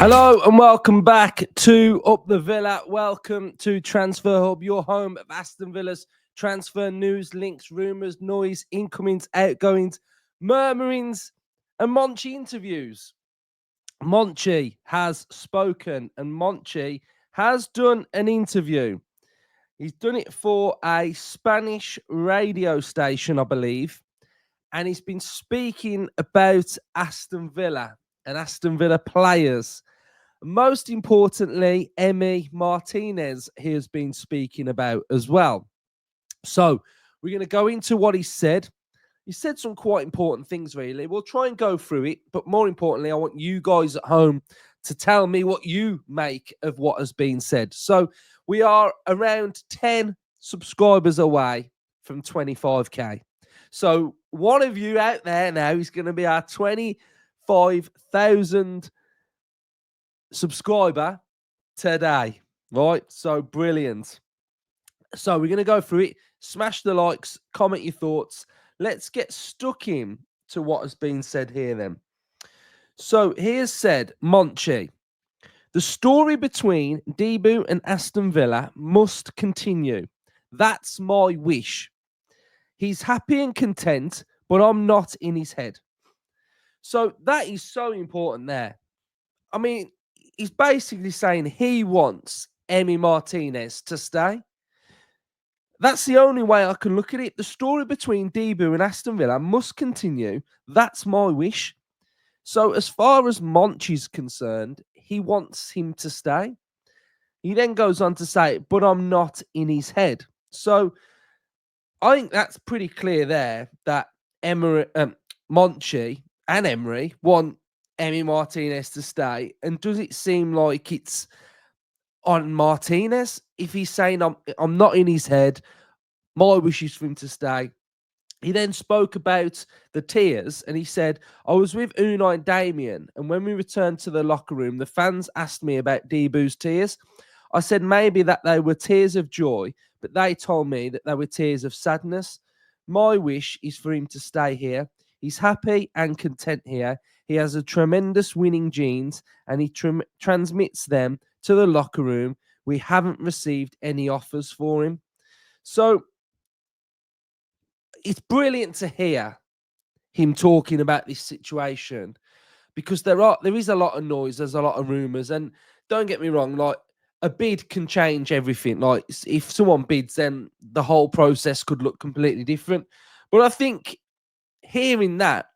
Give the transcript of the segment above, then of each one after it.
Hello and welcome back to Up the Villa. Welcome to Transfer Hub, your home of Aston Villa's transfer news, links, rumours, noise, incomings, outgoings, murmurings, and Monchi interviews. Monchi has spoken and Monchi has done an interview. He's done it for a Spanish radio station, I believe, and he's been speaking about Aston Villa and Aston Villa players. Most importantly, Emi Martinez he has been speaking about as well. So we're going to go into what he said. He said some quite important things, really. We'll try and go through it. But more importantly, I want you guys at home to tell me what you make of what has been said. So we are around 10 subscribers away from 25k. So one of you out there now is going to be our 25,000 subscriber today, right? So brilliant. So we're going to go through it. Smash the likes, comment your thoughts. Let's get stuck in to what has been said here then. So here's said Monchi. The story between Debu and Aston Villa must continue. That's my wish. He's happy and content, but I'm not in his head. So that is so important there. I mean, he's basically saying he wants Emi Martinez to stay. That's the only way I can look at it. The story between Debu and Aston Villa must continue. That's my wish. So as far as Monchi's concerned, he wants him to stay. He then goes on to say, but I'm not in his head. So I think that's pretty clear there that Monchi and Emery want Emi Martinez to stay. And does it seem like it's on Martinez? If he's saying I'm not in his head, my wish is for him to stay. He then spoke about the tears and he said, I was with Unai and Damien, and when we returned to the locker room, the fans asked me about Debu's tears. I said maybe that they were tears of joy, but they told me that they were tears of sadness. My wish is for him to stay here. He's happy and content here. He has a tremendous winning genes and he transmits them to the locker room. We haven't received any offers for him. So it's brilliant to hear him talking about this situation because there is a lot of noise, there's a lot of rumours, and don't get me wrong, like a bid can change everything. Like if someone bids, then the whole process could look completely different. But I think hearing that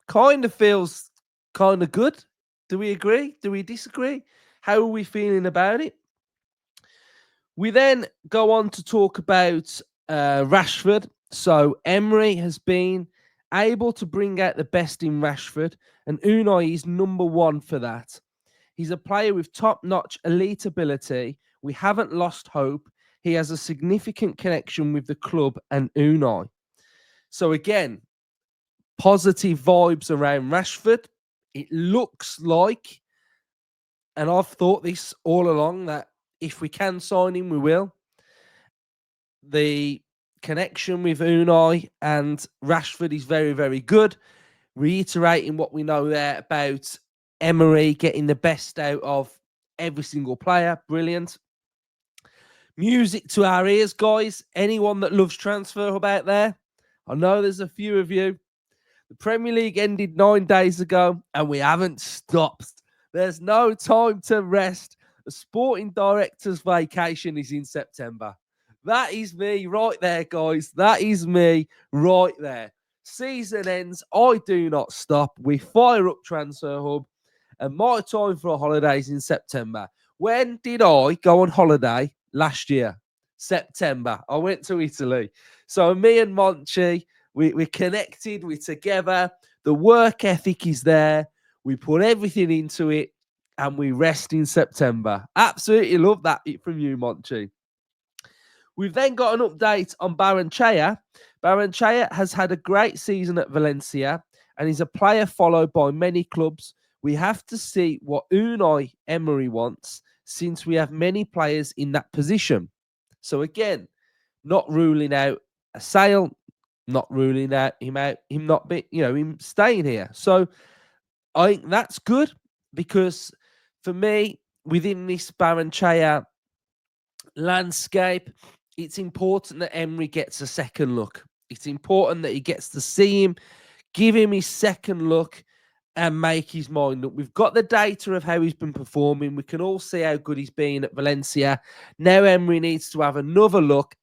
kind of feels kind of good. Do we agree? Do we disagree? How are we feeling about it? We then go on to talk about Rashford. So Emery has been able to bring out the best in Rashford, and Unai is number one for that. He's a player with top-notch elite ability. We haven't lost hope. He has a significant connection with the club and Unai. So again, positive vibes around Rashford. It looks like, and I've thought this all along, that if we can sign him, we will. The connection with Unai and Rashford is very, very good. Reiterating what we know there about Emery getting the best out of every single player. Brilliant. Music to our ears, guys. Anyone that loves Transfer Hub out there, I know there's a few of you. The Premier League ended 9 days ago and we haven't stopped. There's no time to rest. The sporting director's vacation is in September. That is me right there, guys. That is me right there. Season ends. I do not stop. We fire up Transfer Hub. And my time for a holiday is in September. When did I go on holiday? Last year. September. I went to Italy. So me and Monchi, we're connected. We're together. The work ethic is there. We put everything into it. And we rest in September. Absolutely love that from you, Monchi. We've then got an update on Barrenchea. Barrenchea has had a great season at Valencia and is a player followed by many clubs. We have to see what Unai Emery wants since we have many players in that position. So again, not ruling out a sale, not ruling out him not him staying here. So I think that's good. because for me, within this Barrenchea landscape, it's important that Emery gets a second look. It's important that he gets to see him, give him his second look, and make his mind up. We've got the data of how he's been performing. We can all see how good he's been at Valencia. Now Emery needs to have another look,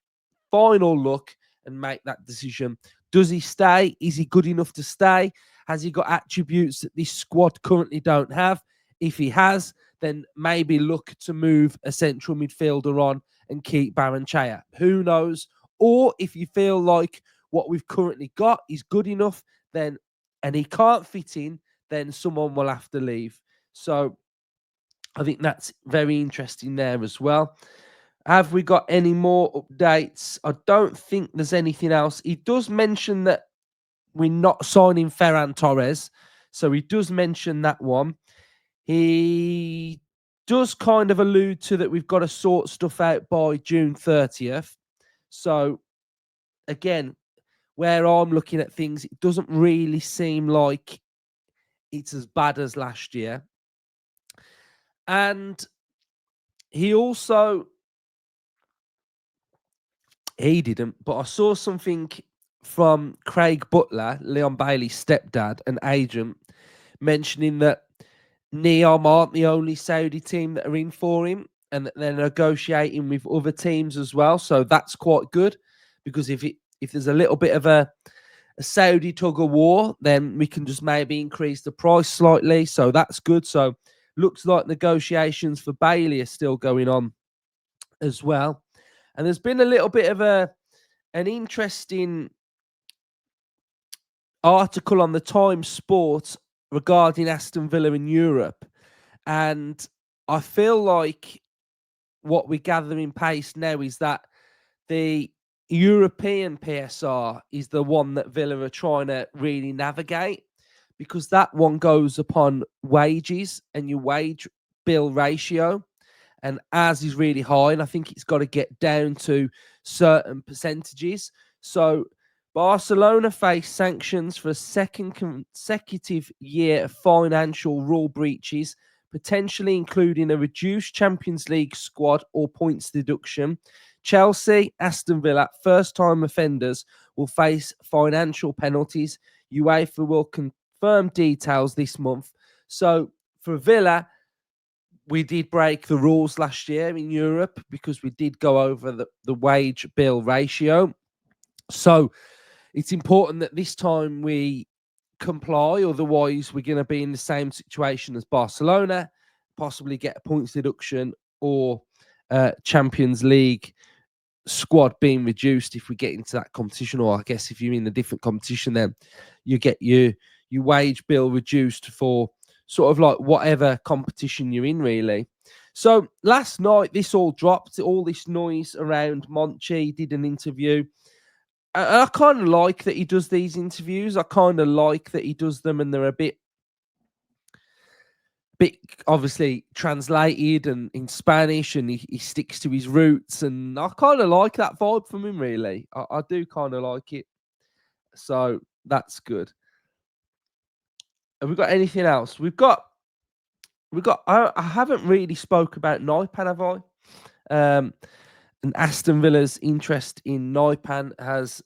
final look, and make that decision. Does he stay? Is he good enough to stay? Has he got attributes that this squad currently don't have? If he has, then maybe look to move a central midfielder on and keep Barrenchea. Who knows? Or if you feel like what we've currently got is good enough, then and he can't fit in, then someone will have to leave. So I think that's very interesting there as well. Have we got any more updates? I don't think there's anything else. He does mention that we're not signing Ferran Torres. So he does mention that one. He does kind of allude to that we've got to sort stuff out by June 30th. So again, where I'm looking at things, it doesn't really seem like it's as bad as last year. And he didn't, but I saw something from Craig Butler, Leon Bailey's stepdad and agent, mentioning that Neom aren't the only Saudi team that are in for him and that they're negotiating with other teams as well. So that's quite good, because if there's a little bit of a Saudi tug of war, then we can just maybe increase the price slightly. So that's good. So looks like negotiations for Bailey are still going on as well. And there's been a little bit of an interesting article on the Times Sport regarding Aston Villa in Europe. And I feel like what we're gathering pace now is that the European PSR is the one that Villa are trying to really navigate, because that one goes upon wages and your wage bill ratio. And as is really high, and I think it's got to get down to certain percentages. So Barcelona face sanctions for a second consecutive year of financial rule breaches, potentially including a reduced Champions League squad or points deduction. Chelsea, Aston Villa, first-time offenders will face financial penalties. UEFA will confirm details this month. So for Villa, we did break the rules last year in Europe because we did go over the wage bill ratio. So it's important that this time we comply. Otherwise, we're going to be in the same situation as Barcelona, possibly get a points deduction or Champions League squad being reduced if we get into that competition. Or I guess if you're in a different competition, then you get your wage bill reduced for sort of like whatever competition you're in, really. So last night, this all dropped, all this noise around Monchi. Did an interview. I kind of like that he does these interviews. I kind of like that he does them and they're a bit obviously translated and in Spanish, and he sticks to his roots. And I kind of like that vibe from him, really. I do kind of like it. So that's good. Have we got anything else? We've got. I haven't really spoke about Nipan, have I? And Aston Villa's interest in Nipan has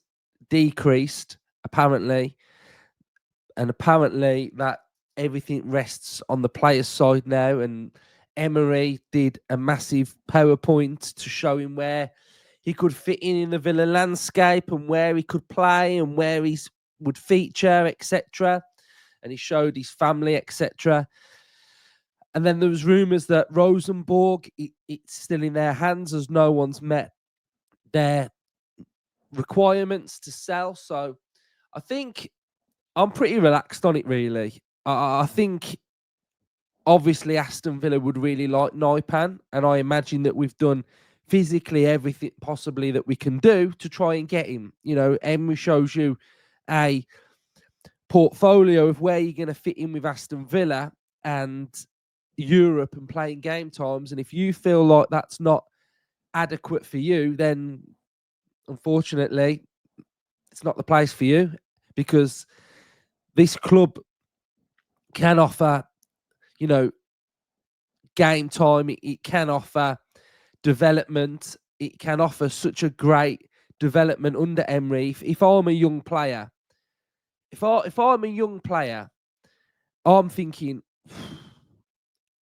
decreased, apparently. And apparently that everything rests on the player's side now. And Emery did a massive PowerPoint to show him where he could fit in the Villa landscape and where he could play and where he would feature, etc. And he showed his family, etc. And then there was rumours that Rosenborg, it's still in their hands as no one's met their requirements to sell. So I think I'm pretty relaxed on it, really. I think obviously Aston Villa would really like Nipan, and I imagine that we've done physically everything possibly that we can do to try and get him. You know, Emery shows you a portfolio of where you're going to fit in with Aston Villa and Europe and playing game times. And if you feel like that's not adequate for you, then unfortunately, it's not the place for you, because this club can offer, you know, game time. It can offer development. It can offer such a great development under Emery. If I'm a young player, if I'm a young player, I'm thinking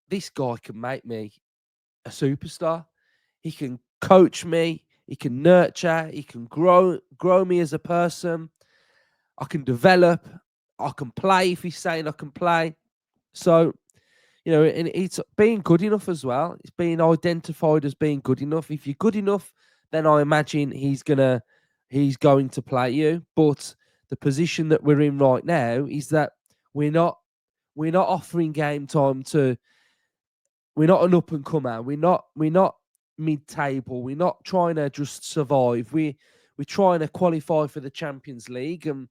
this guy can make me a superstar. He can coach me. He can nurture. He can grow me as a person. I can develop. I can play if he's saying I can play. So, and it's being good enough as well. It's being identified as being good enough. If you're good enough, then I imagine he's going to play you. But the position that we're in right now is that we're not offering game time to. We're not an up and comer. We're not mid table. We're not trying to just survive. We're trying to qualify for the Champions League, and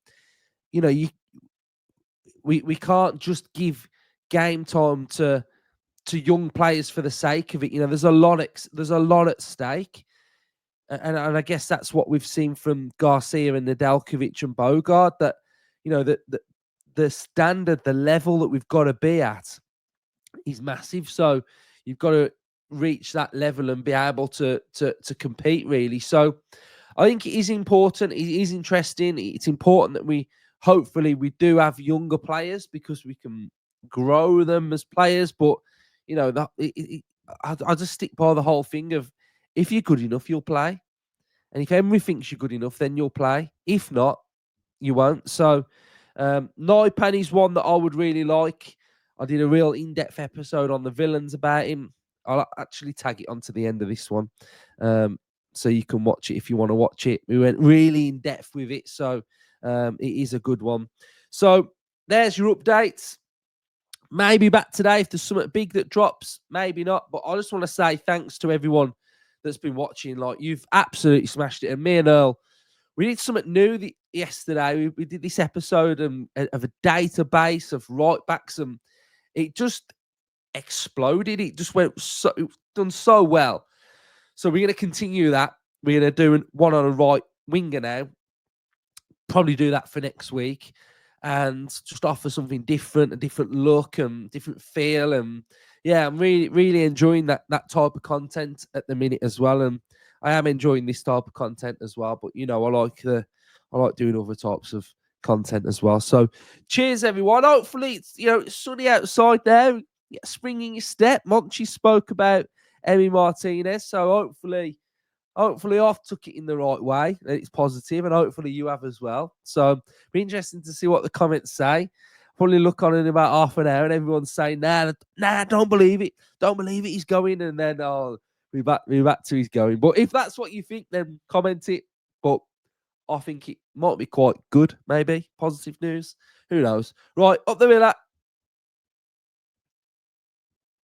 we can't just give game time to young players for the sake of it. There's a lot at stake, and I guess that's what we've seen from Garcia and Nedeljkovic and Bogard. That the standard, the level that we've got to be at is massive. So you've got to reach that level and be able to compete, really. So I think it is important. It is interesting. It's important that we do have younger players because we can grow them as players. But I just stick by the whole thing of, if you're good enough, you'll play, and if Emery thinks you're good enough, then you'll play. If not, you won't. So Nipan is one that I would really like. I did a real in-depth episode on the villains about him. I'll actually tag it onto the end of this one, so you can watch it if you want to watch it. We went really in-depth with it, so it is a good one. So there's your updates. Maybe back today if there's something big that drops, maybe not. But I just want to say thanks to everyone that's been watching. Like, you've absolutely smashed it. And me and Earl, we did something new yesterday. We did this episode of a database of right backs, and it just exploded. It just went done so well. So we're going to continue that. We're going to do one on a right winger now. Probably do that for next week, and just offer something different, a different look and different feel. And yeah, I'm really, really enjoying that type of content at the minute as well. And I am enjoying this type of content as well. But I like doing other types of content as well. So cheers, everyone. Hopefully it's sunny outside there. Spring in your step. Monchi spoke about Emi Martinez, so hopefully I've took it in the right way and it's positive, and hopefully you have as well. So be interesting to see what the comments say. Probably look on in about half an hour and everyone's saying, nah, don't believe it. Don't believe it, he's going. And then we're back to he's going. But if that's what you think, then comment it. But I think it might be quite good, maybe. Positive news. Who knows? Right, up the Villa.